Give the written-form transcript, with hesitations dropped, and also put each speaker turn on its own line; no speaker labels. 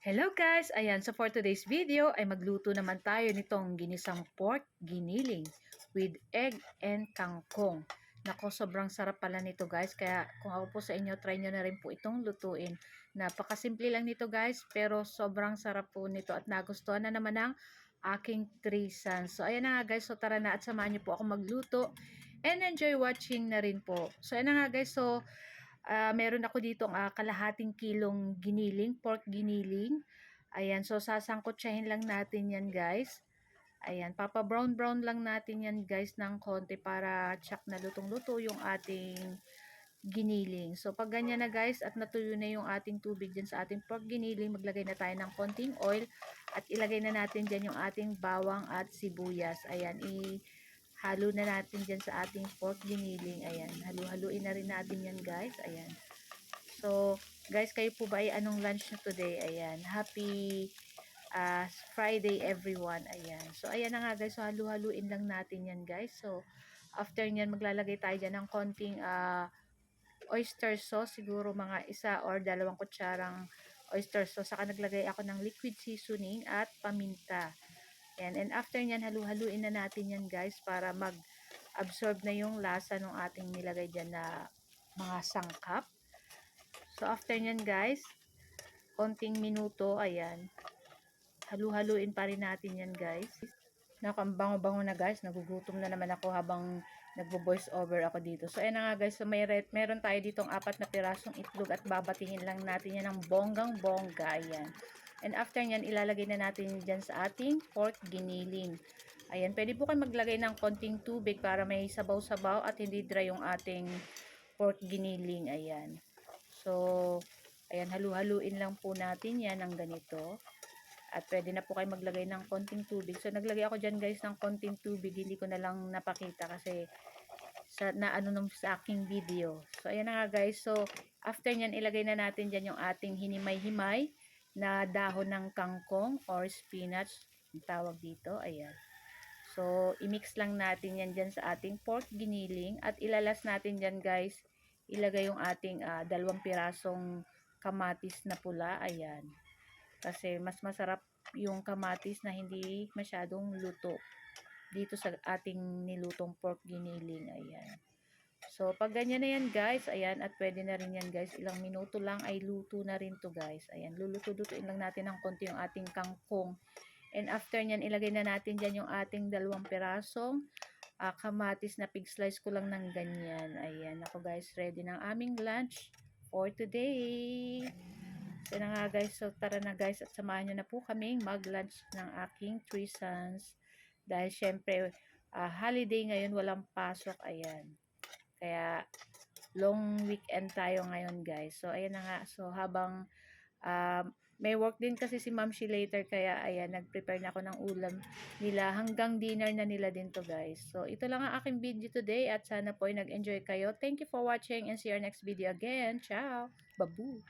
Hello guys! Ayan, so for today's video ay magluto naman tayo nitong ginisang pork giniling with egg and kangkong. Nako, sobrang sarap pala nito guys. Kaya kung ako po sa inyo, try nyo na rin po itong lutuin. Napakasimple lang nito guys, pero sobrang sarap po nito at nagustuhan na naman ng aking 3 sons. So ayan na nga guys, so tara na at samahan nyo po ako magluto and enjoy watching na rin po. So ayan na nga guys, so meron ako dito kalahating kilong giniling, pork giniling. Ayan, so sasangkotsahin lang natin yan guys. Ayan, papa brown lang natin yan guys ng konti para tsak na lutong-luto yung ating giniling. So pag ganyan na guys at natuyo na yung ating tubig dyan sa ating pork giniling, maglagay na tayo ng konting oil at ilagay na natin dyan yung ating bawang at sibuyas. Ayan, halo na natin dyan sa ating pork giniling. Ayan, halu-haluin na rin natin yan guys. Ayan. So, guys, kayo po ba ay anong lunch na today? Ayan, happy Friday everyone. Ayan. So, ayan na nga guys. So, halu-haluin lang natin yan guys. So, after nyan, maglalagay tayo dyan ng konting oyster sauce. Siguro mga 1 or 2 kutsarang oyster sauce. Saka naglagay ako ng liquid seasoning at paminta. Ayan. And after nyan, halu-haluin na natin yan guys para mag-absorb na yung lasa ng ating nilagay dyan na mga sangkap. So, after nyan guys, konting minuto, ayan, halu-haluin pa rin natin yan guys. Ang bango-bango na guys, nagugutom na naman ako habang nagbo-voice over ako dito. So, ayan na nga guys, so meron tayo ditong 4 na pirasong itlog at babatihin lang natin yan ng bonggang-bongga, ayan. And after nyan, ilalagay na natin dyan sa ating pork giniling. Ayan, pwede po kayo maglagay ng konting tubig para may sabaw-sabaw at hindi dry yung ating pork giniling, ayan. So, ayan, halu-haluin lang po natin yan ng ganito. At pwede na po kayo maglagay ng konting tubig. So, naglagay ako dyan guys ng konting tubig. Hindi ko na lang napakita kasi sa aking video. So, ayan na nga guys. So, after nyan, ilagay na natin dyan yung ating hinimay-himay na dahon ng kangkong or spinach. Ang tawag dito. Ayan. So, i-mix lang natin yan dyan sa ating pork giniling. At ilalas natin dyan guys, ilagay yung ating 2 pirasong kamatis na pula. Ayan. Kasi mas masarap yung kamatis na hindi masyadong luto dito sa ating nilutong pork giniling. Ayan. So, pag ganyan na yan guys, ayan, at pwede na rin yan guys, ilang minuto lang ay luto na rin to guys. Ayan, luluto-lutuin lang natin ng konti yung ating kangkong. And after nyan, ilagay na natin dyan yung ating 2 pirasong kamatis na pig slice ko lang ng ganyan. Ayan, ako guys, ready ng aming lunch for today. So na nga guys, so tara na guys at samahan nyo na po kaming mag-lunch ng aking 3 sons. Dahil syempre, holiday ngayon, walang pasok, ayan. Kaya, long weekend tayo ngayon guys. So ayan na nga, so habang may work din kasi si Ma'am Shi later, kaya ayan, nag-prepare na ako ng ulam nila. Hanggang dinner na nila din to guys. So ito lang ang aking video today at sana po ay nag-enjoy kayo. Thank you for watching and see you next video again. Ciao! Babu!